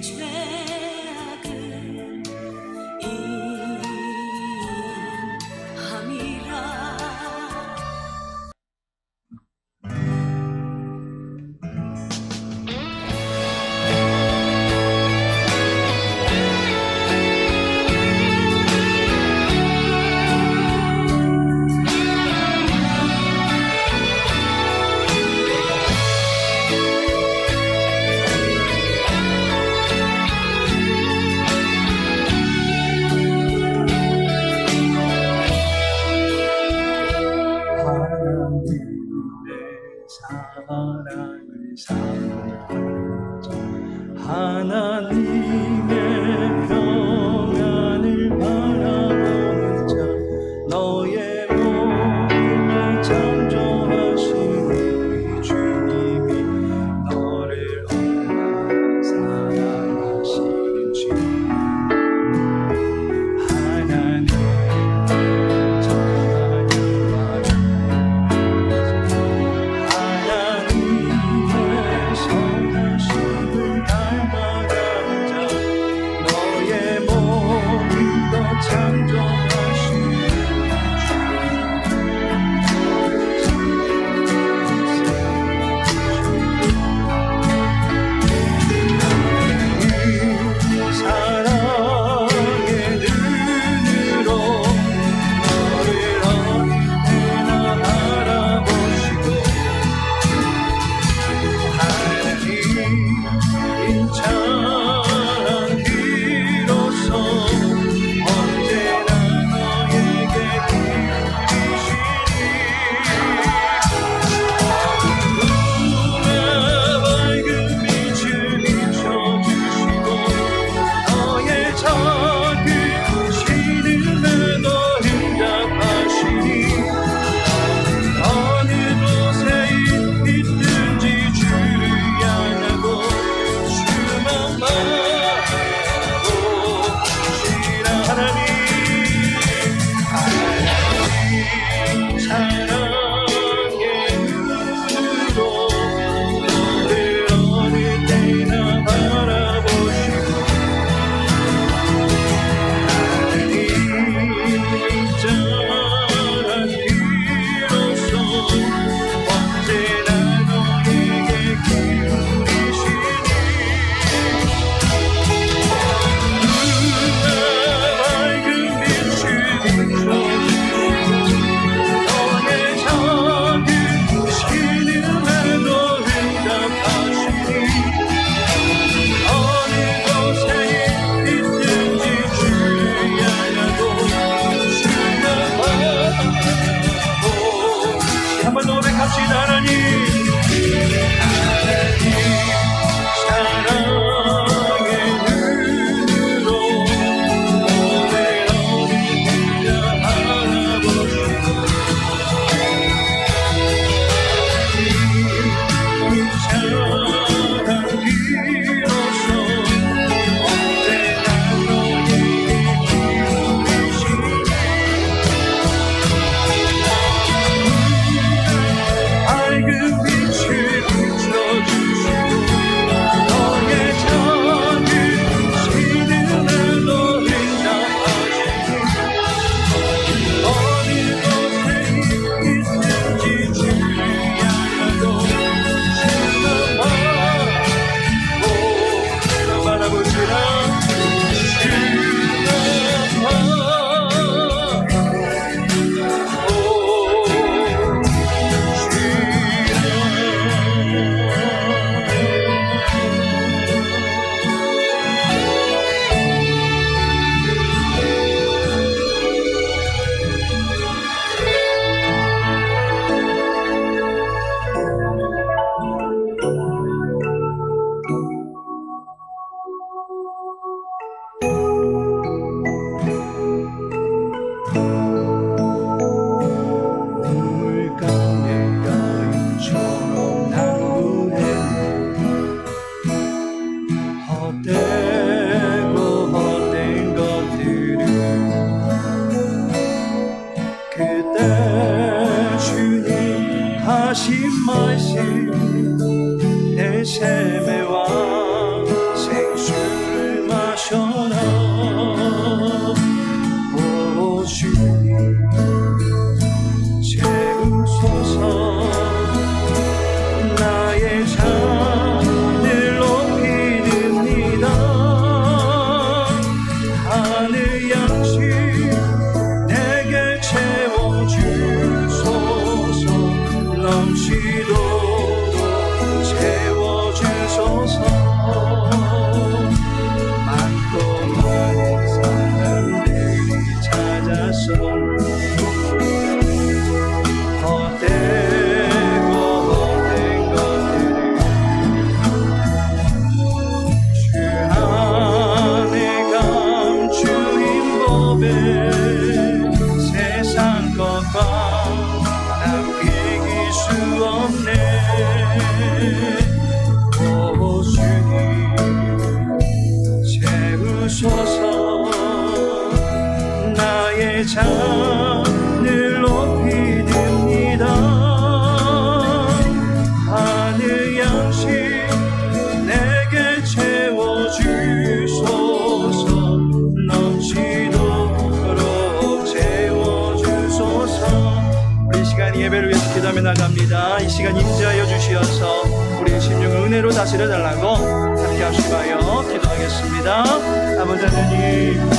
죄악을 인함이라. 하나님의 평안을 바라보는 자, 너의 몸을 창조하신 우리 주님이 너를 얼마나 사랑하시는지. 하나님 내 잔을 높이 듭니다. 하늘 양식 내게 채워주소서. 넘치도록 채워주소서. 우리 이 시간 예배를 위해서 기도하며 나갑니다. 이 시간 임재하여 주시어서 우리의 심령을 은혜로 다스려 달라고 함께 합심하여 기도하겠습니다. 아버지 하나님,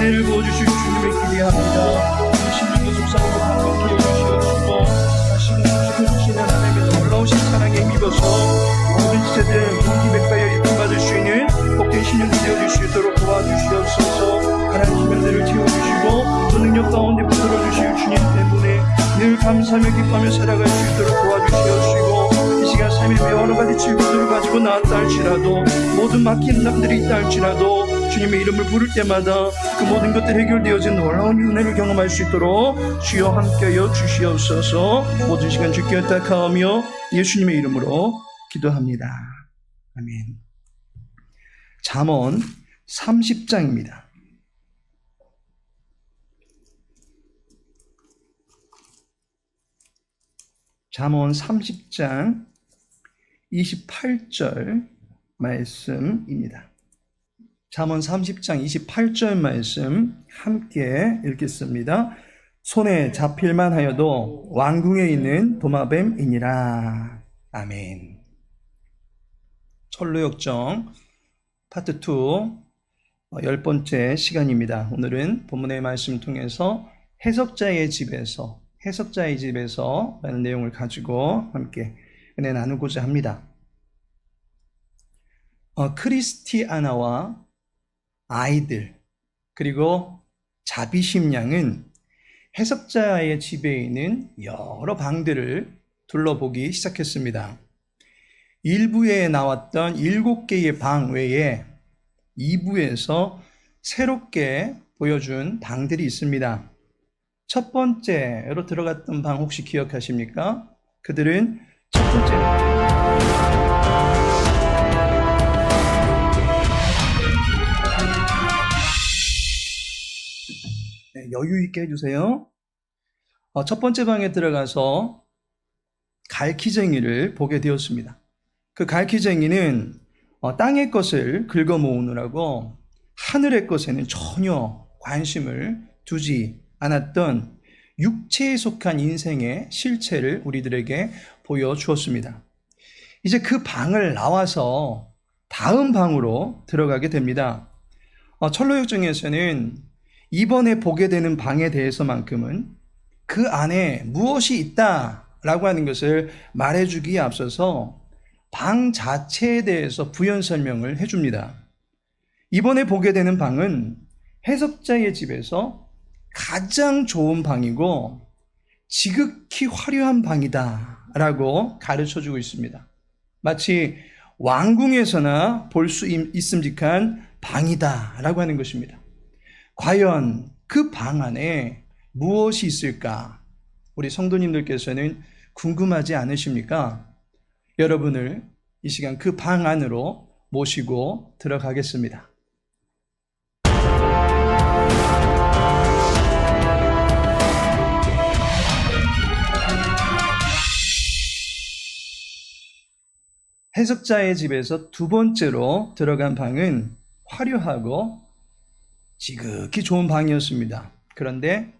은혜를 부어주실 주님을 기대합니다. 심령도 속삭이고 감격해 주시옵시고 다시금 주시는 하나님의 놀라우신 사랑에 힘입어서 모든 지체들 용기백과에 입힘받을 수 있는 복된 심령이 되어줄 수 있도록 도와주시옵소서. 가난한 심령들을 채워주시고 또 능력 가운데 붙들어주실 주님 때문에 늘 감사하며 기뻐하며 살아갈 수 있도록 도와주시옵시고 이 시간 삶의 여러 가지 질문들을 가지고 나왔다 할지라도 모든 막힌 남들이 있다 할지라도 주님의 이름을 부를 때마다 그 모든 것들이 해결되어진 놀라운 은혜를 경험할 수 있도록 주여 함께하여 주시옵소서. 모든 시간 주께 의탁하오며 예수님의 이름으로 기도합니다. 아멘. 잠언 30장입니다. 잠언 30장 28절 말씀입니다. 잠언 30장 28절 말씀 함께 읽겠습니다. 손에 잡힐만 하여도 왕궁에 있는 도마뱀이니라. 아멘. 철로역정 파트 2 10번째 시간입니다. 오늘은 본문의 말씀 통해서 해석자의 집에서 라는 내용을 가지고 함께 은혜 나누고자 합니다. 크리스티아나와 아이들 그리고 자비심 양은 해석자의 집에 있는 여러 방들을 둘러보기 시작했습니다. 1부에 나왔던 7개의 방 외에 2부에서 새롭게 보여준 방들이 있습니다. 첫 번째로 들어갔던 방 혹시 기억하십니까? 그들은 첫 번째 여유 있게 해주세요. 첫 번째 방에 들어가서 갈퀴쟁이를 보게 되었습니다. 그 갈퀴쟁이는 땅의 것을 긁어 모으느라고 하늘의 것에는 전혀 관심을 두지 않았던 육체에 속한 인생의 실체를 우리들에게 보여주었습니다. 이제 그 방을 나와서 다음 방으로 들어가게 됩니다. 철로역정에서는 이번에 보게 되는 방에 대해서만큼은 그 안에 무엇이 있다라고 하는 것을 말해주기에 앞서서 방 자체에 대해서 부연 설명을 해줍니다. 이번에 보게 되는 방은 해석자의 집에서 가장 좋은 방이고 지극히 화려한 방이다 라고 가르쳐주고 있습니다. 마치 왕궁에서나 볼 수 있음직한 방이다 라고 하는 것입니다. 과연 그 방 안에 무엇이 있을까? 우리 성도님들께서는 궁금하지 않으십니까? 여러분을 이 시간 그 방 안으로 모시고 들어가겠습니다. 해석자의 집에서 두 번째로 들어간 방은 화려하고 지극히 좋은 방이었습니다. 그런데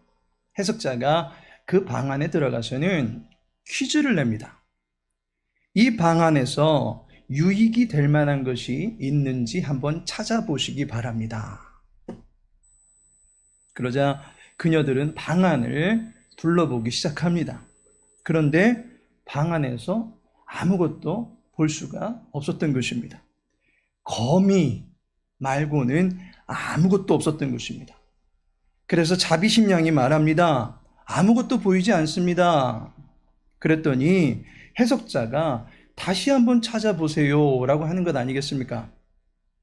해석자가 그 방 안에 들어가서는 퀴즈를 냅니다. 이 방 안에서 유익이 될 만한 것이 있는지 한번 찾아보시기 바랍니다. 그러자 그녀들은 방 안을 둘러보기 시작합니다. 그런데 방 안에서 아무것도 볼 수가 없었던 것입니다. 거미 말고는 아무것도 없었던 것입니다. 그래서 자비심 양이 말합니다. 아무것도 보이지 않습니다. 그랬더니 해석자가 다시 한번 찾아보세요 라고 하는 것 아니겠습니까?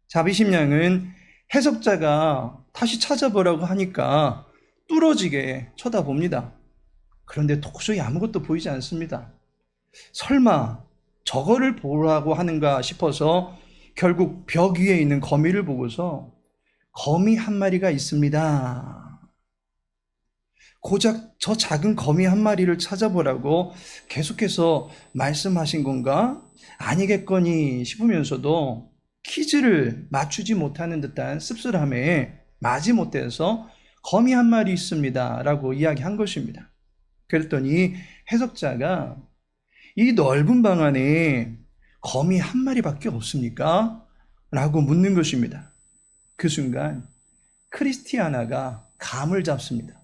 자비심 양은 해석자가 다시 찾아보라고 하니까 뚫어지게 쳐다봅니다. 그런데 도저히 아무것도 보이지 않습니다. 설마 저거를 보라고 하는가 싶어서 결국 벽 위에 있는 거미를 보고서 거미 한 마리가 있습니다. 고작 저 작은 거미 한 마리를 찾아보라고 계속해서 말씀하신 건가? 아니겠거니 싶으면서도 퀴즈를 맞추지 못하는 듯한 씁쓸함에 마지못해서 거미 한 마리 있습니다 라고 이야기한 것입니다. 그랬더니 해석자가 이 넓은 방 안에 거미 한 마리밖에 없습니까? 라고 묻는 것입니다. 그 순간 크리스티아나가 감을 잡습니다.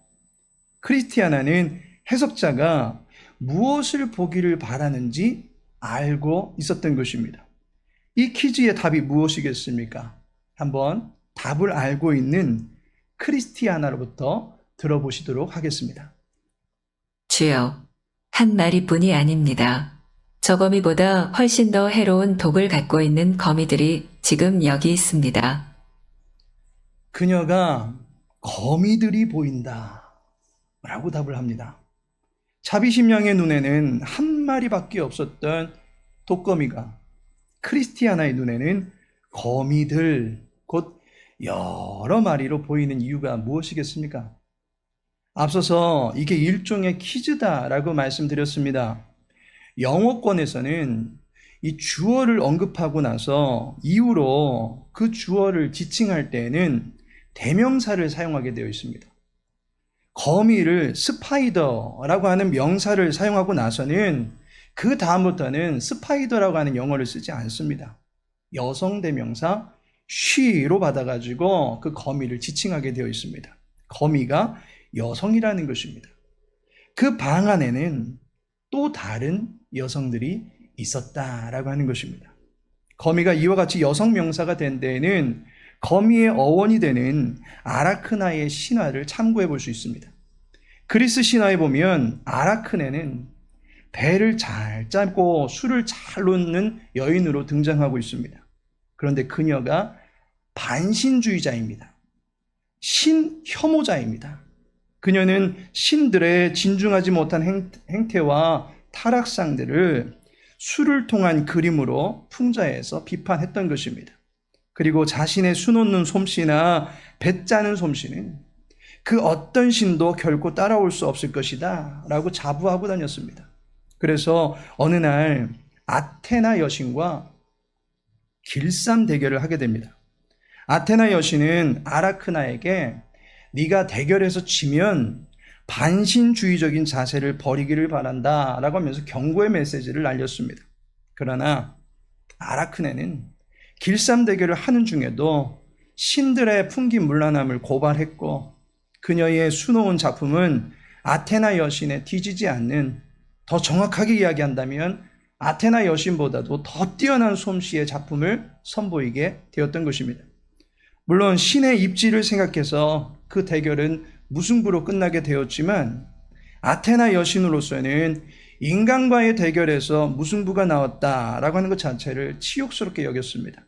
크리스티아나는 해석자가 무엇을 보기를 바라는지 알고 있었던 것입니다. 이 퀴즈의 답이 무엇이겠습니까? 한번 답을 알고 있는 크리스티아나로부터 들어보시도록 하겠습니다. 주여, 한 마리뿐이 아닙니다. 저 거미보다 훨씬 더 해로운 독을 갖고 있는 거미들이 지금 여기 있습니다. 그녀가 거미들이 보인다 라고 답을 합니다. 자비심령의 눈에는 한 마리밖에 없었던 독거미가 크리스티아나의 눈에는 거미들, 곧 여러 마리로 보이는 이유가 무엇이겠습니까? 앞서서 이게 일종의 퀴즈다라고 말씀드렸습니다. 영어권에서는 이 주어를 언급하고 나서 이후로 그 주어를 지칭할 때에는 대명사를 사용하게 되어 있습니다. 거미를 스파이더라고 하는 명사를 사용하고 나서는 그 다음부터는 스파이더라고 하는 영어를 쓰지 않습니다. 여성 대명사 she로 받아가지고 그 거미를 지칭하게 되어 있습니다. 거미가 여성이라는 것입니다. 그 방 안에는 또 다른 여성들이 있었다라고 하는 것입니다. 거미가 이와 같이 여성 명사가 된 데에는 거미의 어원이 되는 아라크나의 신화를 참고해 볼 수 있습니다. 그리스 신화에 보면 아라크네는 배를 잘 짜고 술을 잘 놓는 여인으로 등장하고 있습니다. 그런데 그녀가 반신주의자입니다. 신혐오자입니다. 그녀는 신들의 진중하지 못한 행태와 타락상들을 술을 통한 그림으로 풍자해서 비판했던 것입니다. 그리고 자신의 수놓는 솜씨나 배 짜는 솜씨는 그 어떤 신도 결코 따라올 수 없을 것이다 라고 자부하고 다녔습니다. 그래서 어느 날 아테나 여신과 길쌈 대결을 하게 됩니다. 아테나 여신은 아라크나에게 네가 대결에서 지면 반신주의적인 자세를 버리기를 바란다 라고 하면서 경고의 메시지를 날렸습니다. 그러나 아라크네는 길쌈 대결을 하는 중에도 신들의 풍기문란함을 고발했고 그녀의 수놓은 작품은 아테나 여신에 뒤지지 않는, 더 정확하게 이야기한다면 아테나 여신보다도 더 뛰어난 솜씨의 작품을 선보이게 되었던 것입니다. 물론 신의 입지를 생각해서 그 대결은 무승부로 끝나게 되었지만 아테나 여신으로서는 인간과의 대결에서 무승부가 나왔다라고 하는 것 자체를 치욕스럽게 여겼습니다.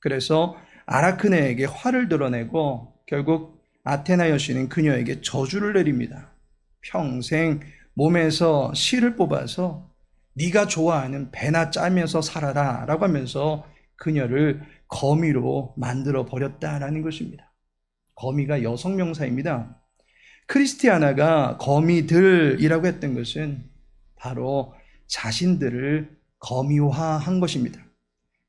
그래서 아라크네에게 화를 드러내고 결국 아테나 여신은 그녀에게 저주를 내립니다. 평생 몸에서 실을 뽑아서 네가 좋아하는 배나 짜면서 살아라 라고 하면서 그녀를 거미로 만들어 버렸다라는 것입니다. 거미가 여성 명사입니다. 크리스티아나가 거미들이라고 했던 것은 바로 자신들을 거미화한 것입니다.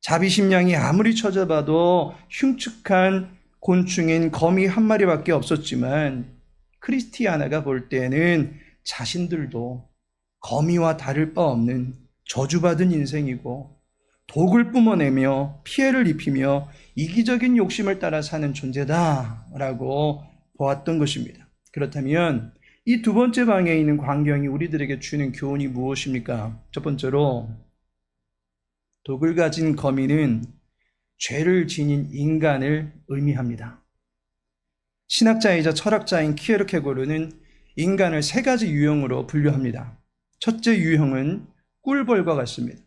자비심량이 아무리 찾아봐도 흉측한 곤충인 거미 한 마리밖에 없었지만 크리스티아나가 볼 때는 자신들도 거미와 다를 바 없는 저주받은 인생이고 독을 뿜어내며 피해를 입히며 이기적인 욕심을 따라 사는 존재다라고 보았던 것입니다. 그렇다면 이 두 번째 방에 있는 광경이 우리들에게 주는 교훈이 무엇입니까? 첫 번째로 독을 가진 거미는 죄를 지닌 인간을 의미합니다. 신학자이자 철학자인 키에르케고르는 인간을 세 가지 유형으로 분류합니다. 첫째 유형은 꿀벌과 같습니다.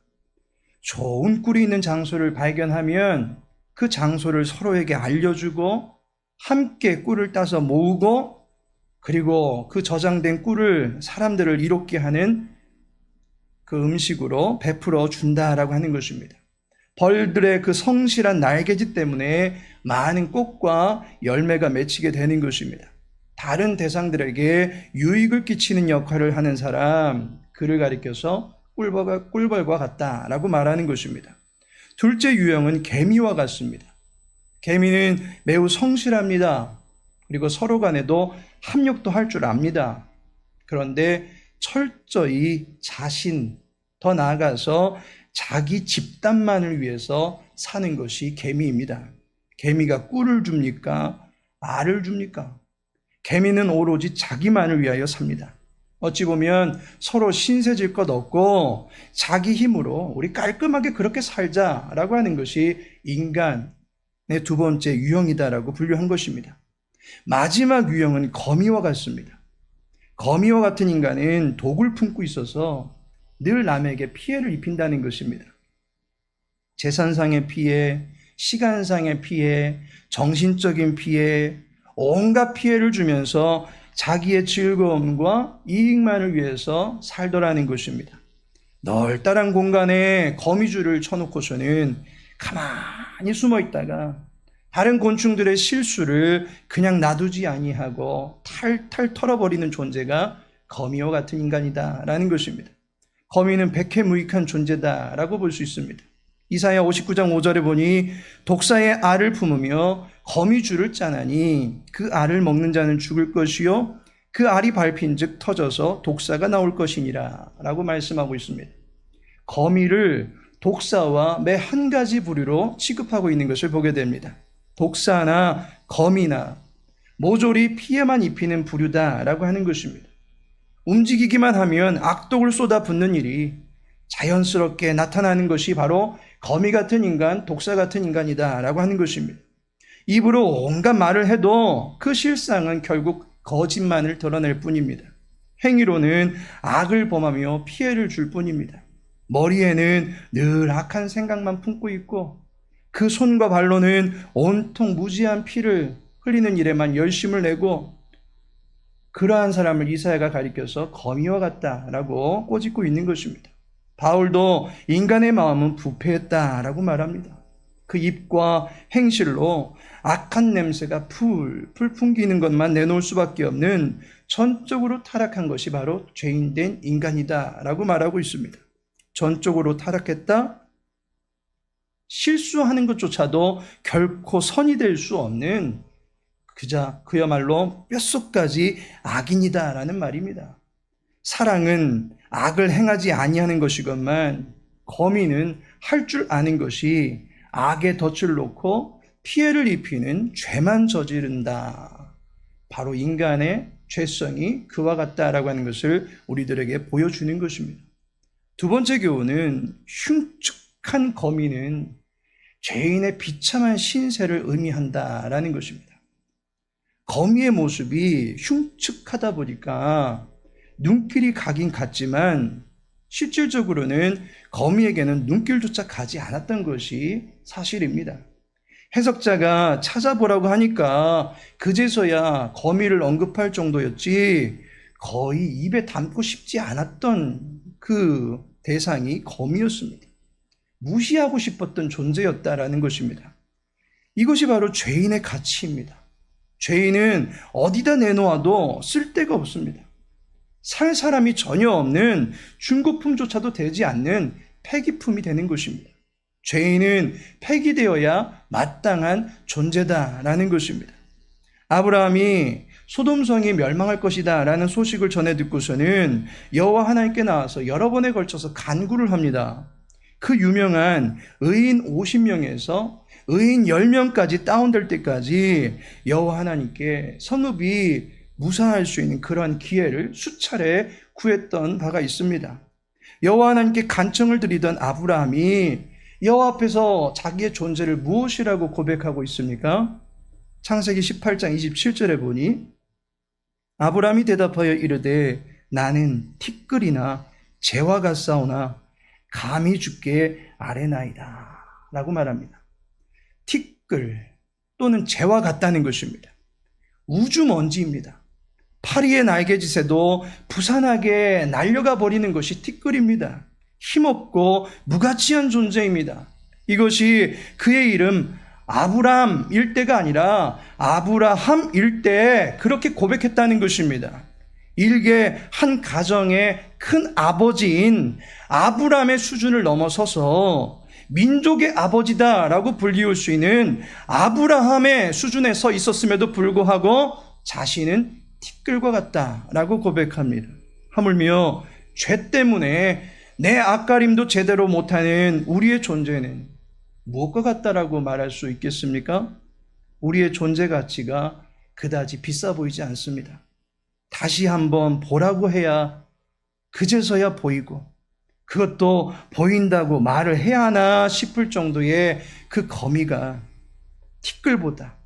좋은 꿀이 있는 장소를 발견하면 그 장소를 서로에게 알려주고 함께 꿀을 따서 모으고 그리고 그 저장된 꿀을 사람들을 이롭게 하는 그 음식으로 베풀어 준다라고 하는 것입니다. 벌들의 그 성실한 날개짓 때문에 많은 꽃과 열매가 맺히게 되는 것입니다. 다른 대상들에게 유익을 끼치는 역할을 하는 사람, 그를 가리켜서 꿀벌과 같다라고 말하는 것입니다. 둘째 유형은 개미와 같습니다. 개미는 매우 성실합니다. 그리고 서로 간에도 합력도 할 줄 압니다. 그런데 철저히 더 나아가서 자기 집단만을 위해서 사는 것이 개미입니다. 개미가 꿀을 줍니까? 알을 줍니까? 개미는 오로지 자기만을 위하여 삽니다. 어찌 보면 서로 신세질 것 없고 자기 힘으로 우리 깔끔하게 그렇게 살자라고 하는 것이 인간의 두 번째 유형이다라고 분류한 것입니다. 마지막 유형은 거미와 같습니다. 거미와 같은 인간은 독을 품고 있어서 늘 남에게 피해를 입힌다는 것입니다. 재산상의 피해, 시간상의 피해, 정신적인 피해, 온갖 피해를 주면서 자기의 즐거움과 이익만을 위해서 살더라는 것입니다. 널따란 공간에 거미줄을 쳐놓고서는 가만히 숨어 있다가 다른 곤충들의 실수를 그냥 놔두지 아니하고 탈탈 털어버리는 존재가 거미와 같은 인간이다라는 것입니다. 거미는 백해무익한 존재다라고 볼 수 있습니다. 이사야 59장 5절에 보니 독사의 알을 품으며 거미줄을 짜나니 그 알을 먹는 자는 죽을 것이요 그 알이 밟힌 즉 터져서 독사가 나올 것이니라 라고 말씀하고 있습니다. 거미를 독사와 매 한 가지 부류로 취급하고 있는 것을 보게 됩니다. 독사나 거미나 모조리 피해만 입히는 부류다라고 하는 것입니다. 움직이기만 하면 악독을 쏟아붓는 일이 자연스럽게 나타나는 것이 바로 거미 같은 인간, 독사 같은 인간이다라고 하는 것입니다. 입으로 온갖 말을 해도 그 실상은 결국 거짓만을 드러낼 뿐입니다. 행위로는 악을 범하며 피해를 줄 뿐입니다. 머리에는 늘 악한 생각만 품고 있고 그 손과 발로는 온통 무지한 피를 흘리는 일에만 열심을 내고 그러한 사람을 이사야가 가리켜서 거미와 같다라고 꼬집고 있는 것입니다. 바울도 인간의 마음은 부패했다라고 말합니다. 그 입과 행실로 악한 냄새가 풀풀 풍기는 것만 내놓을 수밖에 없는 전적으로 타락한 것이 바로 죄인된 인간이다라고 말하고 있습니다. 전적으로 타락했다? 실수하는 것조차도 결코 선이 될 수 없는 그야말로 뼛속까지 악인이다라는 말입니다. 사랑은 악을 행하지 아니하는 것이건만 거미는 할 줄 아는 것이 악의 덫을 놓고 피해를 입히는 죄만 저지른다. 바로 인간의 죄성이 그와 같다라고 하는 것을 우리들에게 보여주는 것입니다. 두 번째 교훈은 흉측한 거미는 죄인의 비참한 신세를 의미한다라는 것입니다. 거미의 모습이 흉측하다 보니까 눈길이 가긴 갔지만 실질적으로는 거미에게는 눈길조차 가지 않았던 것이 사실입니다. 해석자가 찾아보라고 하니까 그제서야 거미를 언급할 정도였지 거의 입에 담고 싶지 않았던 그 대상이 거미였습니다. 무시하고 싶었던 존재였다라는 것입니다. 이것이 바로 죄인의 가치입니다. 죄인은 어디다 내놓아도 쓸데가 없습니다. 살 사람이 전혀 없는 중고품조차도 되지 않는 폐기품이 되는 것입니다. 죄인은 폐기되어야 마땅한 존재다라는 것입니다. 아브라함이 소돔성이 멸망할 것이다 라는 소식을 전해 듣고서는 여호와 하나님께 나와서 여러 번에 걸쳐서 간구를 합니다. 그 유명한 의인 50명에서 의인 10명까지 다운될 때까지 여호와 하나님께 성읍이 무사할 수 있는 그러한 기회를 수차례 구했던 바가 있습니다. 여호와 하나님께 간청을 드리던 아브라함이 여호와 앞에서 자기의 존재를 무엇이라고 고백하고 있습니까? 창세기 18장 27절에 보니 아브라함이 대답하여 이르되 나는 티끌이나 재와 같사오나 감히 주께 아뢰나이다 라고 말합니다. 티끌 또는 재와 같다는 것입니다. 우주먼지입니다. 파리의 날개짓에도 부산하게 날려가 버리는 것이 티끌입니다. 힘없고 무가치한 존재입니다. 이것이 그의 이름 아브람일 때가 아니라 아브라함일 때 그렇게 고백했다는 것입니다. 일개 한 가정의 큰 아버지인 아브람의 수준을 넘어서서 민족의 아버지다라고 불리울 수 있는 아브라함의 수준에 서 있었음에도 불구하고 자신은 티끌과 같다라고 고백합니다. 하물며 죄 때문에 내 앞가림도 제대로 못하는 우리의 존재는 무엇과 같다라고 말할 수 있겠습니까? 우리의 존재 가치가 그다지 비싸 보이지 않습니다. 다시 한번 보라고 해야 그제서야 보이고 그것도 보인다고 말을 해야 하나 싶을 정도의 그 거미가 티끌보다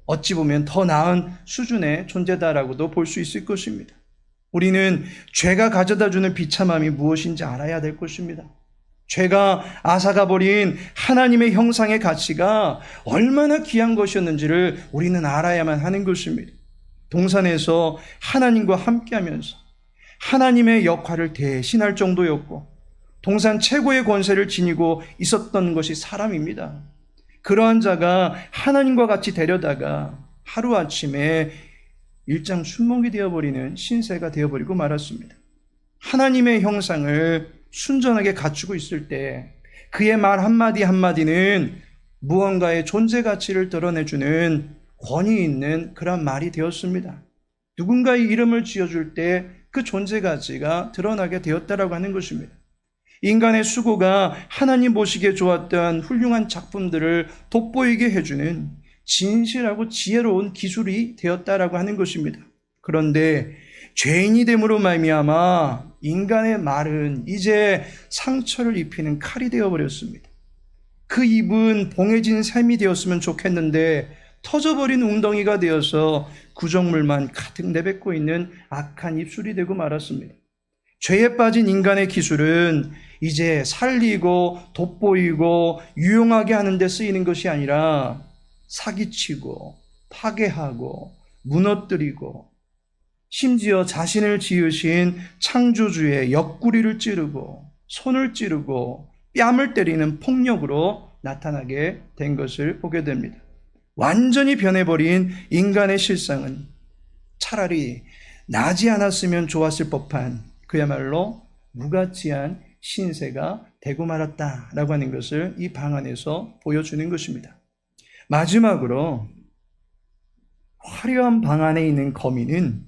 어찌 보면 더 나은 수준의 존재다라고도 볼 수 있을 것입니다. 우리는 죄가 가져다주는 비참함이 무엇인지 알아야 될 것입니다. 죄가 앗아가버린 하나님의 형상의 가치가 얼마나 귀한 것이었는지를 우리는 알아야만 하는 것입니다. 동산에서 하나님과 함께하면서 하나님의 역할을 대신할 정도였고 동산 최고의 권세를 지니고 있었던 것이 사람입니다. 그러한 자가 하나님과 같이 데려다가 하루아침에 일장 춘몽이 되어버리는 신세가 되어버리고 말았습니다. 하나님의 형상을 순전하게 갖추고 있을 때 그의 말 한마디 한마디는 무언가의 존재 가치를 드러내주는 권위 있는 그런 말이 되었습니다. 누군가의 이름을 지어줄 때 그 존재 가치가 드러나게 되었다라고 하는 것입니다. 인간의 수고가 하나님 보시기에 좋았던 훌륭한 작품들을 돋보이게 해주는 진실하고 지혜로운 기술이 되었다라고 하는 것입니다. 그런데 죄인이 됨으로 말미암아 인간의 말은 이제 상처를 입히는 칼이 되어버렸습니다. 그 입은 봉해진 샘이 되었으면 좋겠는데 터져버린 웅덩이가 되어서 구정물만 가득 내뱉고 있는 악한 입술이 되고 말았습니다. 죄에 빠진 인간의 기술은 이제 살리고 돋보이고 유용하게 하는 데 쓰이는 것이 아니라 사기치고 파괴하고 무너뜨리고 심지어 자신을 지으신 창조주의 옆구리를 찌르고 손을 찌르고 뺨을 때리는 폭력으로 나타나게 된 것을 보게 됩니다. 완전히 변해버린 인간의 실상은 차라리 나지 않았으면 좋았을 법한 그야말로 무가치한 신세가 되고 말았다라고 하는 것을 이 방안에서 보여주는 것입니다. 마지막으로 화려한 방 안에 있는 거미는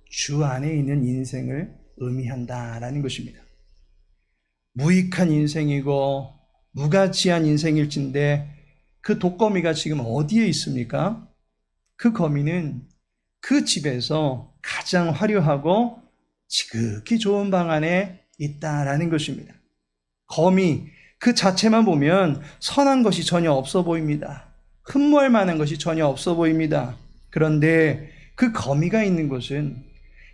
주 안에 있는 인생을 의미한다라는 것입니다. 무익한 인생이고 무가치한 인생일진데 그 독거미가 지금 어디에 있습니까? 그 거미는 그 집에서 가장 화려하고 지극히 좋은 방 안에 있다라는 것입니다. 거미 그 자체만 보면 선한 것이 전혀 없어 보입니다. 흠모할 만한 것이 전혀 없어 보입니다. 그런데 그 거미가 있는 곳은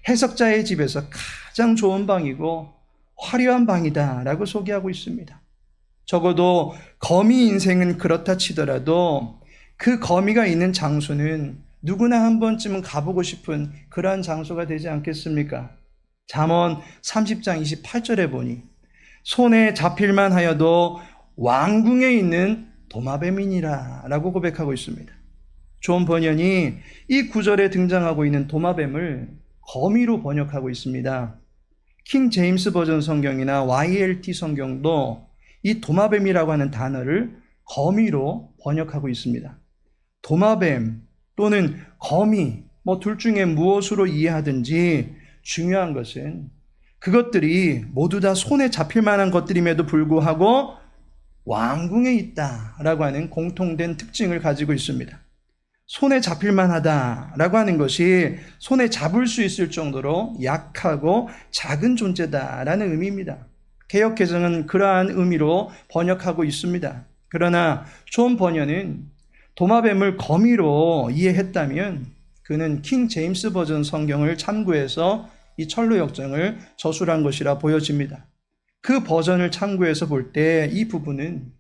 해석자의 집에서 가장 좋은 방이고 화려한 방이다라고 소개하고 있습니다. 적어도 거미 인생은 그렇다 치더라도 그 거미가 있는 장소는 누구나 한 번쯤은 가보고 싶은 그러한 장소가 되지 않겠습니까? 잠언 30장 28절에 보니 손에 잡힐만 하여도 왕궁에 있는 도마뱀이니라 라고 고백하고 있습니다. 존 번연이 이 구절에 등장하고 있는 도마뱀을 거미로 번역하고 있습니다. 킹 제임스 버전 성경이나 YLT 성경도 이 도마뱀이라고 하는 단어를 거미로 번역하고 있습니다. 도마뱀 또는 거미 둘 중에 무엇으로 이해하든지 중요한 것은 그것들이 모두 다 손에 잡힐 만한 것들임에도 불구하고 왕궁에 있다라고 하는 공통된 특징을 가지고 있습니다. 손에 잡힐 만하다라고 하는 것이 손에 잡을 수 있을 정도로 약하고 작은 존재다라는 의미입니다. 개역개정은 그러한 의미로 번역하고 있습니다. 그러나 존 번연은 도마뱀을 거미로 이해했다면 그는 킹 제임스 버전 성경을 참고해서 이 철로 역정을 저술한 것이라 보여집니다. 그 버전을 참고해서 볼 때 이 부분은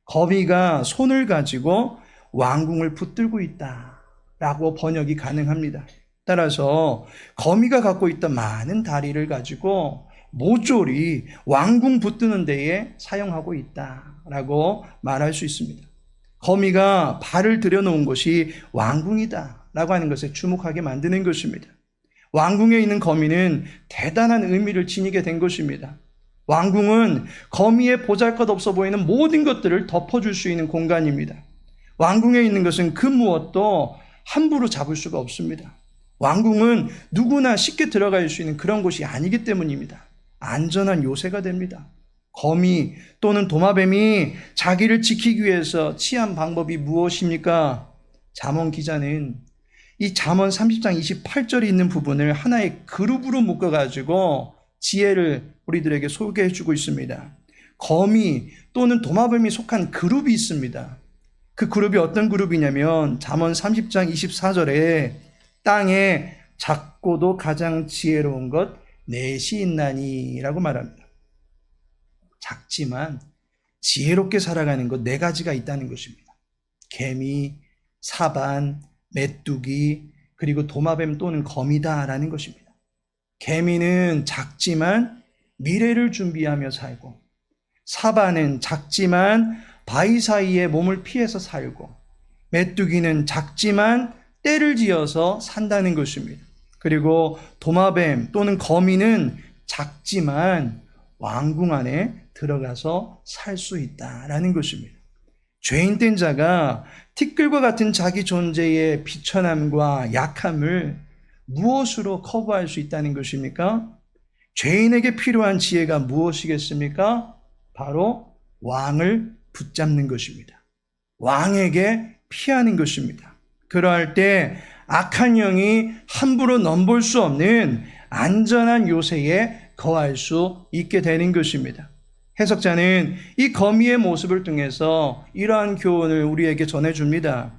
거미가 손을 가지고 왕궁을 붙들고 있다라고 번역이 가능합니다. 따라서 거미가 갖고 있던 많은 다리를 가지고 모조리 왕궁 붙드는 데에 사용하고 있다라고 말할 수 있습니다. 거미가 발을 들여놓은 곳이 왕궁이다라고 하는 것에 주목하게 만드는 것입니다. 왕궁에 있는 거미는 대단한 의미를 지니게 된 것입니다. 왕궁은 거미의 보잘것없어 보이는 모든 것들을 덮어줄 수 있는 공간입니다. 왕궁에 있는 것은 그 무엇도 함부로 잡을 수가 없습니다. 왕궁은 누구나 쉽게 들어갈 수 있는 그런 곳이 아니기 때문입니다. 안전한 요새가 됩니다. 거미 또는 도마뱀이 자기를 지키기 위해서 취한 방법이 무엇입니까? 잠언 기자는 이 잠언 30장 28절에 있는 부분을 하나의 그룹으로 묶어가지고 지혜를 우리들에게 소개해주고 있습니다. 거미 또는 도마뱀이 속한 그룹이 있습니다. 그 그룹이 어떤 그룹이냐면 잠언 30장 24절에 땅에 작고도 가장 지혜로운 것 넷이 있나니 라고 말합니다. 작지만 지혜롭게 살아가는 것 네 가지가 있다는 것입니다. 개미, 사반, 메뚜기, 그리고 도마뱀 또는 거미다라는 것입니다. 개미는 작지만 미래를 준비하며 살고, 사반은 작지만 바위 사이에 몸을 피해서 살고, 메뚜기는 작지만 때를 지어서 산다는 것입니다. 그리고 도마뱀 또는 거미는 작지만 왕궁 안에 들어가서 살 수 있다라는 것입니다. 죄인된 자가 티끌과 같은 자기 존재의 비천함과 약함을 무엇으로 커버할 수 있다는 것입니까? 죄인에게 필요한 지혜가 무엇이겠습니까? 바로 왕을 붙잡는 것입니다. 왕에게 피하는 것입니다. 그러할 때 악한 영이 함부로 넘볼 수 없는 안전한 요새에 거할 수 있게 되는 것입니다. 해석자는 이 거미의 모습을 통해서 이러한 교훈을 우리에게 전해줍니다.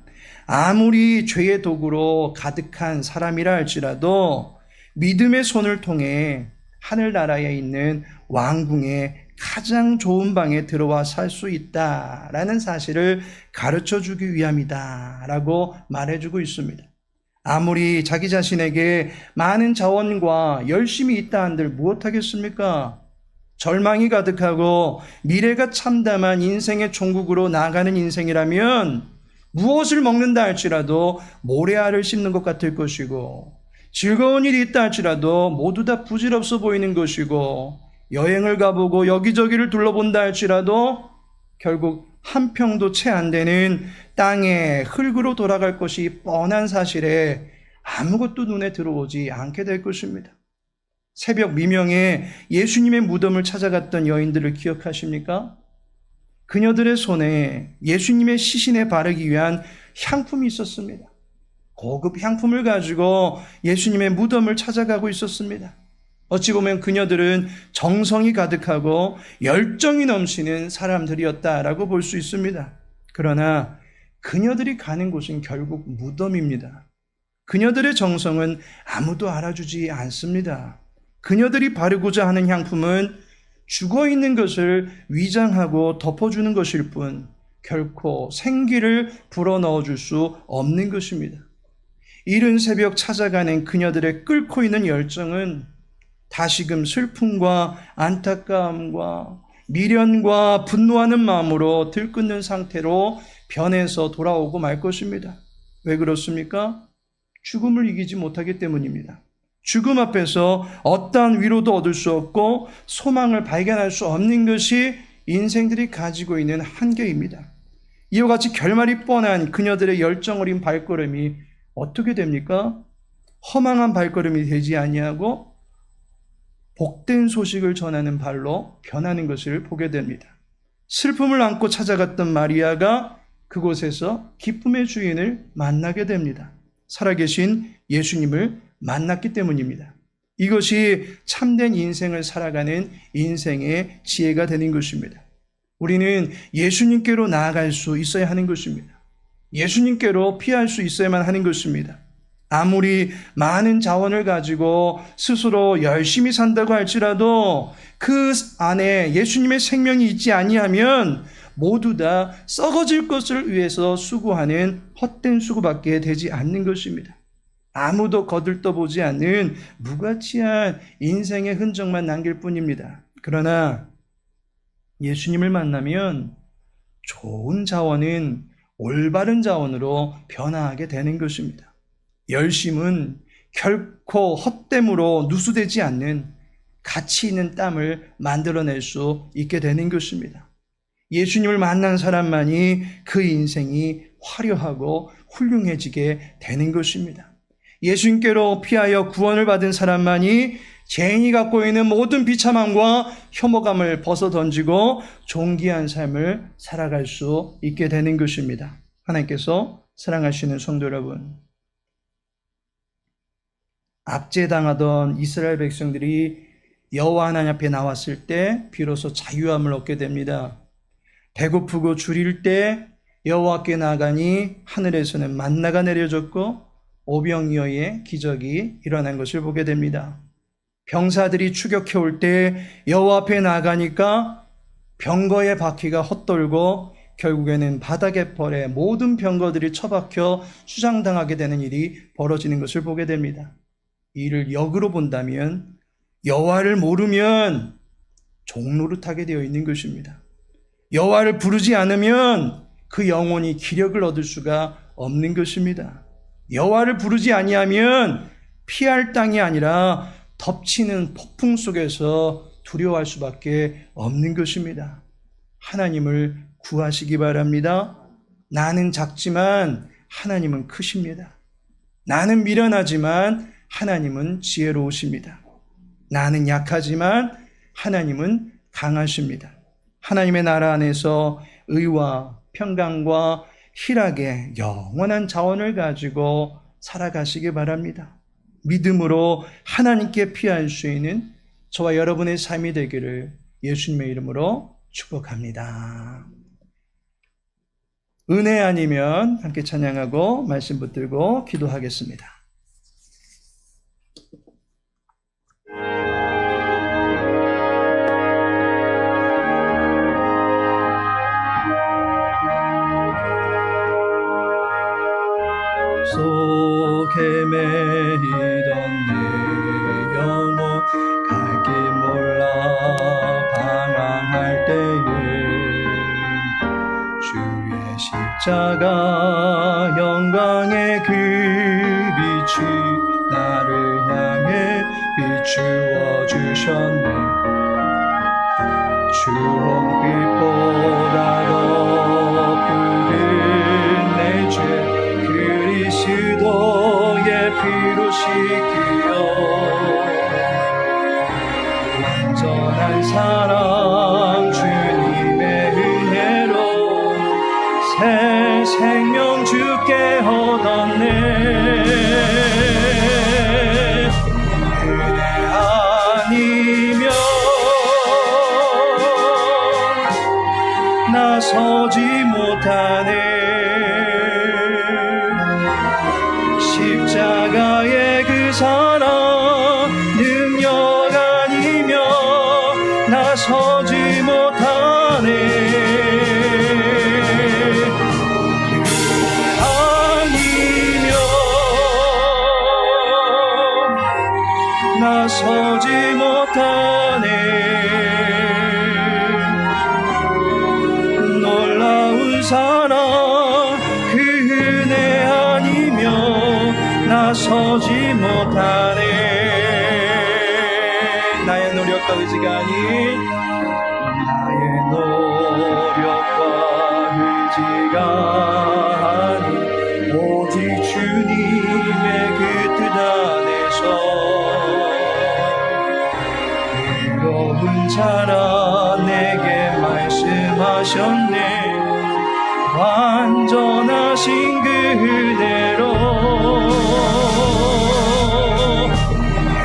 아무리 죄의 도구로 가득한 사람이라 할지라도 믿음의 손을 통해 하늘나라에 있는 왕궁의 가장 좋은 방에 들어와 살 수 있다라는 사실을 가르쳐주기 위함이다라고 말해주고 있습니다. 아무리 자기 자신에게 많은 자원과 열심이 있다 한들 무엇하겠습니까? 절망이 가득하고 미래가 참담한 인생의 종국으로 나아가는 인생이라면 무엇을 먹는다 할지라도 모래알을 씹는 것 같을 것이고, 즐거운 일이 있다 할지라도 모두 다 부질없어 보이는 것이고, 여행을 가보고 여기저기를 둘러본다 할지라도 결국 한 평도 채 안 되는 땅에 흙으로 돌아갈 것이 뻔한 사실에 아무것도 눈에 들어오지 않게 될 것입니다. 새벽 미명에 예수님의 무덤을 찾아갔던 여인들을 기억하십니까? 그녀들의 손에 예수님의 시신에 바르기 위한 향품이 있었습니다. 고급 향품을 가지고 예수님의 무덤을 찾아가고 있었습니다. 어찌 보면 그녀들은 정성이 가득하고 열정이 넘치는 사람들이었다라고 볼 수 있습니다. 그러나 그녀들이 가는 곳은 결국 무덤입니다. 그녀들의 정성은 아무도 알아주지 않습니다. 그녀들이 바르고자 하는 향품은 죽어있는 것을 위장하고 덮어주는 것일 뿐 결코 생기를 불어넣어 줄 수 없는 것입니다. 이른 새벽 찾아가는 그녀들의 끓고 있는 열정은 다시금 슬픔과 안타까움과 미련과 분노하는 마음으로 들끓는 상태로 변해서 돌아오고 말 것입니다. 왜 그렇습니까? 죽음을 이기지 못하기 때문입니다. 죽음 앞에서 어떠한 위로도 얻을 수 없고 소망을 발견할 수 없는 것이 인생들이 가지고 있는 한계입니다. 이와 같이 결말이 뻔한 그녀들의 열정 어린 발걸음이 어떻게 됩니까? 허망한 발걸음이 되지 아니하고 복된 소식을 전하는 발로 변하는 것을 보게 됩니다. 슬픔을 안고 찾아갔던 마리아가 그곳에서 기쁨의 주인을 만나게 됩니다. 살아계신 예수님을 만났기 때문입니다. 이것이 참된 인생을 살아가는 인생의 지혜가 되는 것입니다. 우리는 예수님께로 나아갈 수 있어야 하는 것입니다. 예수님께로 피할 수 있어야만 하는 것입니다. 아무리 많은 자원을 가지고 스스로 열심히 산다고 할지라도 그 안에 예수님의 생명이 있지 아니하면 모두 다 썩어질 것을 위해서 수고하는 헛된 수고밖에 되지 않는 것입니다. 아무도 거들떠보지 않는 무가치한 인생의 흔적만 남길 뿐입니다. 그러나 예수님을 만나면 좋은 자원은 올바른 자원으로 변화하게 되는 것입니다. 열심은 결코 헛됨으로 누수되지 않는 가치 있는 땀을 만들어낼 수 있게 되는 것입니다. 예수님을 만난 사람만이 그 인생이 화려하고 훌륭해지게 되는 것입니다. 예수님께로 피하여 구원을 받은 사람만이 죄인이 갖고 있는 모든 비참함과 혐오감을 벗어던지고 존귀한 삶을 살아갈 수 있게 되는 것입니다. 하나님께서 사랑하시는 성도 여러분, 압제당하던 이스라엘 백성들이 여호와 하나님 앞에 나왔을 때 비로소 자유함을 얻게 됩니다. 배고프고 줄일 때 여호와께 나가니 하늘에서는 만나가 내려졌고 오병이어의 기적이 일어난 것을 보게 됩니다. 병사들이 추격해 올 때 여호와 앞에 나가니까 병거의 바퀴가 헛돌고 결국에는 바닥에 벌에 모든 병거들이 처박혀 수장당하게 되는 일이 벌어지는 것을 보게 됩니다. 이를 역으로 본다면 여호와를 모르면 종노릇하게 되어 있는 것입니다. 여호와를 부르지 않으면 그 영혼이 기력을 얻을 수가 없는 것입니다. 여호와를 부르지 아니하면 피할 땅이 아니라 덮치는 폭풍 속에서 두려워할 수밖에 없는 것입니다. 하나님을 구하시기 바랍니다. 나는 작지만 하나님은 크십니다. 나는 미련하지만 하나님은 지혜로우십니다. 나는 약하지만 하나님은 강하십니다. 하나님의 나라 안에서 의와 평강과 희락의 영원한 자원을 가지고 살아가시기 바랍니다. 믿음으로 하나님께 피할 수 있는 저와 여러분의 삶이 되기를 예수님의 이름으로 축복합니다. 은혜 아니면 함께 찬양하고 말씀 붙들고 기도하겠습니다. 속에 매이던 내 영혼 갈 길 몰라 방황할 때에 주의 십자가 영광의 그 빛이 나를 향해 비추어 주셨네. 주 홍빛보다 더 푸른 내 죄 그리스도의 피로 씻기어 완전한 사랑 주님의 은혜로 새 생명 주께 얻었네. 은혜 아니면 나서지 못하네. 십자가의 그 사랑 능력 아니면 나서지 못하네. 아니면 나서지 못하네. 놀라운 사랑 그 은혜 아니면 나서지 못하네. 나의 노력과 의지가 아닌 나의 노력과 의지가 아닌 오직 주님의 그 뜻 안에서 의로운 자라 내게 말씀하셨네. 완전하신 그 은혜로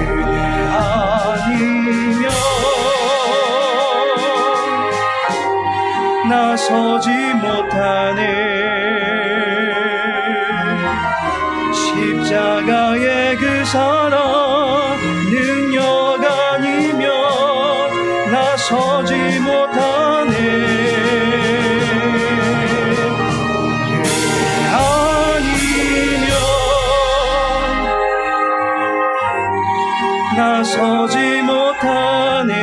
은혜 아니면 나서지 못하네. 십자가의 그 사랑 능력 아니면 나서지 못하네. 나서지 못하네.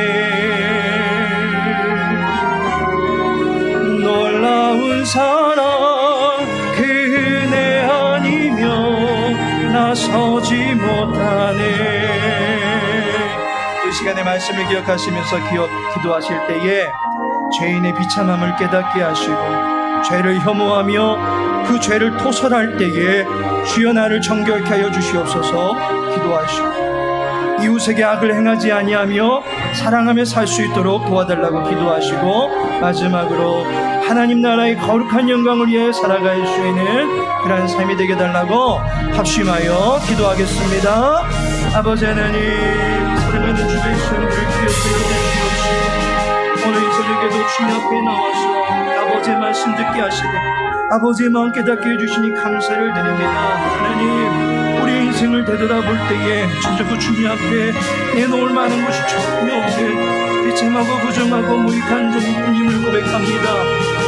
놀라운 사랑 그네 아니면 나서지 못하네. 이 시간의 말씀을 기억하시면서 기도하실 때에 죄인의 비참함을 깨닫게 하시고 죄를 혐오하며 그 죄를 토설할 때에 주여 나를 정결케 하여 주시옵소서 기도하시고, 이웃에게 악을 행하지 아니하며 사랑하며 살 수 있도록 도와달라고 기도하시고, 마지막으로 하나님 나라의 거룩한 영광을 위해 살아갈 수 있는 그러한 삶이 되게 달라고 합심하여 기도하겠습니다. 아버지 하나님, 사랑하는 주 백성들을 기억하여 주시옵시고, 오늘 이 저녁에도 주님 앞에 나와서 아버지의 말씀 듣게 하시되 아버지의 마음 깨닫게 해주시니 감사를 드립니다. 하나님, 우리 인생을 되돌아볼 때에 진짜 그 주님 앞에 내놓을 많은 것이 전혀 없는 비참하고 부정하고 무익한 종님을 고백합니다.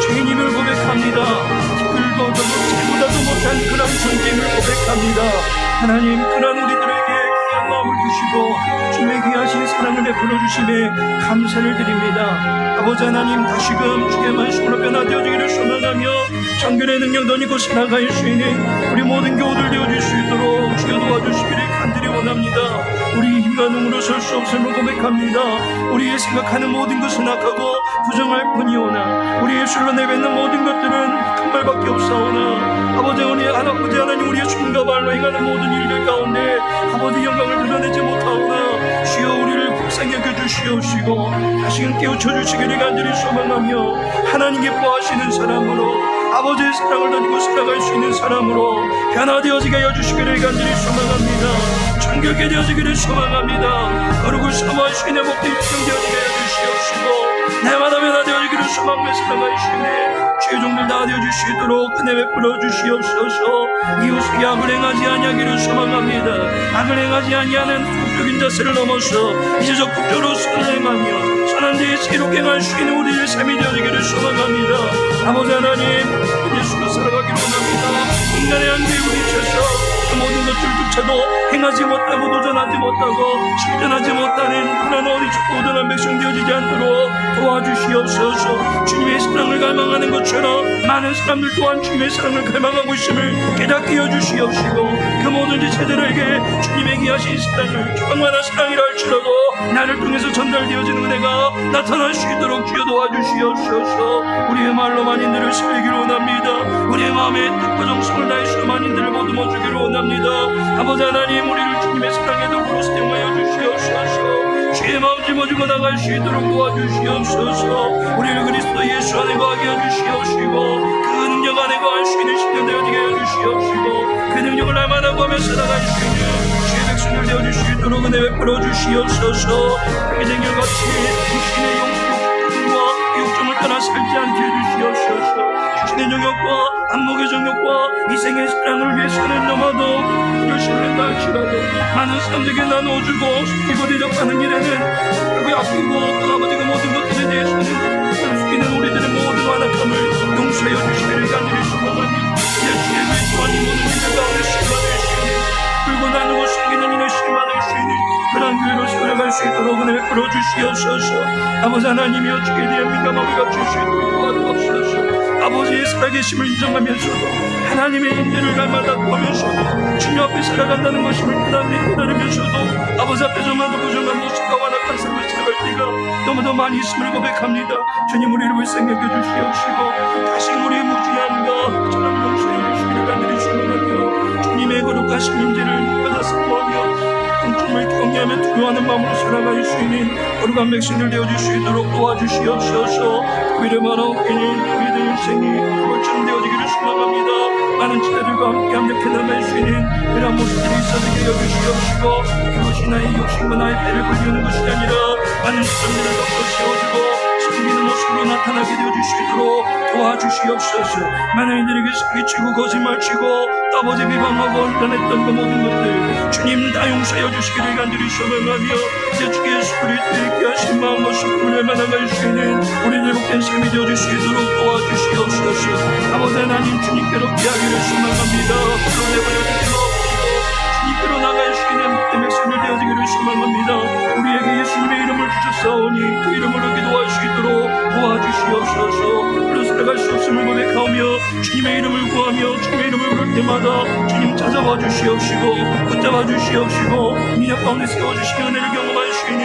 죄인임을 고백합니다. 긁어도 잘보다도 못한 그런 존재임을 고백합니다. 하나님, 그런 우리들에게 귀한 마음을 주시고 주의 귀하신 사랑을 베풀어 주심에 감사를 드립니다. 아버지 하나님, 다시금 주의 말씀으로 변화되어지기를 소망하며 정결의 능력 던지고 살아갈 수 있는 우리 모든 교우들 되어줄 수 있도록 주여 도와주시기를 간절히 원합니다. 우리 힘과 능으로 설 수 없음을 고백합니다. 우리의 생각하는 모든 것은 악하고 부정할 뿐이오나 우리의 술로 내뱉는 모든 것들은 큰 말밖에 없사오나 아버지 하나님, 우리의 손과 발로 행하는 모든 일들 가운데 아버지 영광을 드러내지 못하오나 주여 우리를 불쌍히 여겨주시옵시고 다시금 깨우쳐 주시기를 간절히 소망하며 하나님 기뻐하시는 사람으로 아버지의 사랑을 던지고 살아갈 수 있는 사람으로 변화되어지게 하여 주시기를 간절히 소망합니다. 정결케 되어지기를 소망합니다. 거룩을 사모하시는 복된 유정되어지게 하여 주시옵시고 날마다 변화되어지기를 소망하며 살아갈 수 있는 주의 종들 다 되어주시도록 은혜 베풀어 주시옵소서. 이웃에게 악을 행하지 아니하기를 소망합니다. 악을 행하지 아니하는 국적인 자세를 넘어서 이제적 국적으로 선을 행하며 선한 데에 새롭게 행할 수 있는 우리의 삶이 되어지기를 소망합니다. 아버지 하나님, 예수로 살아가기를 원합니다. 인간의 한계에 부딪혀서 그 모든 것들조차도 행하지 못하고 도전하지 못하고 실천하지 못하는 그런 어리석고 우둔한 백성 되어지지 않도록 도와주시옵소서. 주님의 사랑을 갈망하는 것처럼 많은 사람들 또한 주님의 사랑을 갈망하고 있음을 깨닫게 해주시옵시고 그 모든 지체들에게 주님의 귀하신 사랑을 얼마나 사랑이라 할지라도 나를 통해서 전달되어지는 은혜가 나타날 수 있도록 주여 도와주시옵소서. 우리의 말로 만인들을 살리기를 원합니다. 우리의 마음에 뜻과 정성을 다해서 만인들을 보듬어 주기를 원합니다. 아버지 하나님, 우리를 주님의 사랑에 더불어 사용하여 주시옵소서. 주의 마음 짊어지고 나갈 수 있도록 도와주시옵소서. 우리를 그리스도 예수 안에 거하게 해주시옵시고 그 능력 안에 거할 수 있는 신령 되어지게 해주시옵시고 그 능력을 날마다 구하며 살아갈 수 있는 주의 백성들 되어줄 수 있도록 은혜 베풀어 주시옵소서. 이생일같이 육신의 영과 육정을 떠나 살지 않게 해주시옵소서. 육신의 정욕과 안목의 정욕과 이생의 사랑을 위해서는 너마도 열심을 한다 할지라도 많은 사람들에게 나누어주고 이고 대접하는 일에는 그리고 아끼고 또 아버지가 모든 것들에 대해서는 숨기는 우리들의 모든 완악함을 용서하여 주시기를 간절히 소망합니다. 예수의 외주한 이 모든 일들 가운데 실만할 수 있는 그리고 나누고 숨기는 일에 실만할 수 있는 그런 교회로 세워갈 수 있도록 은혜 베풀어 주시옵소서. 아버지 하나님이여, 주에 대한 민감함을 갖출 수 있도록 도와주옵소서. 아버지의 살아계심을 인정하면서도 하나님의 인재를 날마다 보면서도 주님 앞에 살아간다는 것임을 깨달으면서도 아버지 앞에 정말도 부정한 모습과 완악한 삶을 살아갈 때가 너무도 많이 있음을 고백합니다. 주님, 우리를 불쌍히 여겨주시옵시고 다시 우리의 무지함과 저를 용서해 주시기를 간절히 소망하며 주님의 거룩하신 인재를 받아 사모하며 주님을 경외하며 두려워하는 마음으로 살아갈 수 있는 거룩한 백성들 되어줄 수 있도록 도와주시옵소서. 위를 말하옵기는 우리들 인생이 벌처럼 되어지기를 소망합니다. 많은 지대들과 함께 합력해 나갈 수 있는 그런 모습들이 있어지게 여주시옵시고 그것이 나의 욕심과 나의 배를 불리우는 것이 아니라 많은 사람들을 덮어 세워주고 숨기는 모습으로 나타나게 되어줄 수 있도록 도와주시옵소서. 많은 이들에게 사기치고 거짓말치고 아버지 비방하고 혼란했던 그 모든 것들 주님 다 용서하여 주시기를 간절히 소망하며 이제 주 예수 그리스도의 귀하신 마음과 식품을 만나갈 수 있는 우리들 복된 삶이 되어줄 수 있도록 도와주시옵소서. 아버지 하나님, 주님께로 귀하기를 소망합니다. 불러내버려 주시옵소서. 주님께로 나갈 수 주시는 내 백성들 되어지기를 소망합니다. 우리에게 예수님의 이름을 주셨사오니 그 이름을 기도할 수 있도록 도와주시옵소서. 그로 살아갈 수 없음을 고백하며 주님의 이름을 구하며 주님의 이름을 부를 때마다 주님 찾아와 주시옵시고 붙잡아 주시옵시고 미력 가운데 세워주시는 은혜를 경험한 주님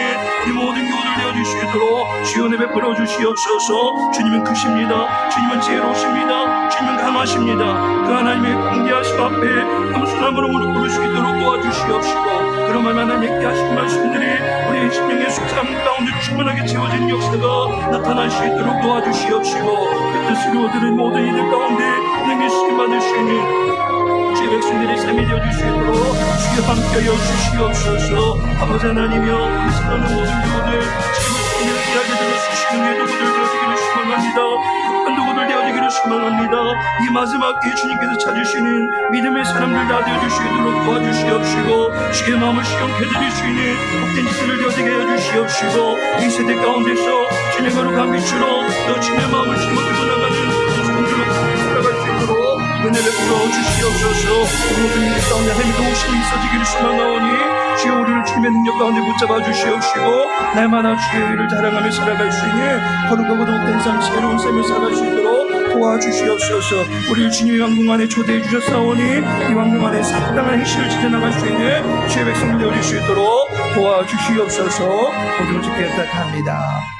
우리 모든 교우들 되어주시도록 주연에 베풀어 주시옵소서. 주님은 크십니다. 주님은 지혜로우십니다. 주님은 강하십니다. 그 하나님의 광대하심 앞에 겸손함으로 무릎 꿇을 수 있도록 도와주시옵시고 그런 말만 맺게 하신 말씀들이 우리의 심령의 속삭임 가운데 충만하게 채워지는 역사가 나타날 수 있도록 도와주시옵시고 그 뜻을 이루어드는 모든 이들 가운데 능히 쓰임받으시니 주의 백성들의 삶이 되어주시도록 주여 함께하여 주시옵소서. 아버지 하나님이여 우리 사랑하는 모든 교우들 주의 백성들을 귀하게 들어주시는 이 도구들 되어지기를 소망합니다. 한 도구들 되어지기를 소망합니다. 이 마지막 기회 주님께서 찾으시는 믿음의 사람들 다 되어주시도록 도와주시옵시고 주의 마음을 시원케 해드리시는 복된 짓을 되어지게 해주시옵시고 이 세대 가운데서 주님의 거룩한 빛으로 또 주님의 마음을 심어주고 나가는 성들로 살아갈 수 있도록 은혜를 베풀어 주시옵소서. 모든 일 가운데 하나님의 도우심이 있어지기를 소망하오니 주여 우리를 주님의 능력 가운데 붙잡아 주시옵시고 날마다 주의 일을 자랑하며 살아갈 수 있는 거룩하고 복된 삶 새로운 삶을 살아갈 수 있도록 도와주시옵소서. 우리를 주님의 왕궁 안에 초대해 주셨사오니 이 왕궁 안에 상당한 행실을 지켜나갈 수 있는 주의 백성들 되어줄 수 있도록 도와주시옵소서. 모든 것을 부탁합니다.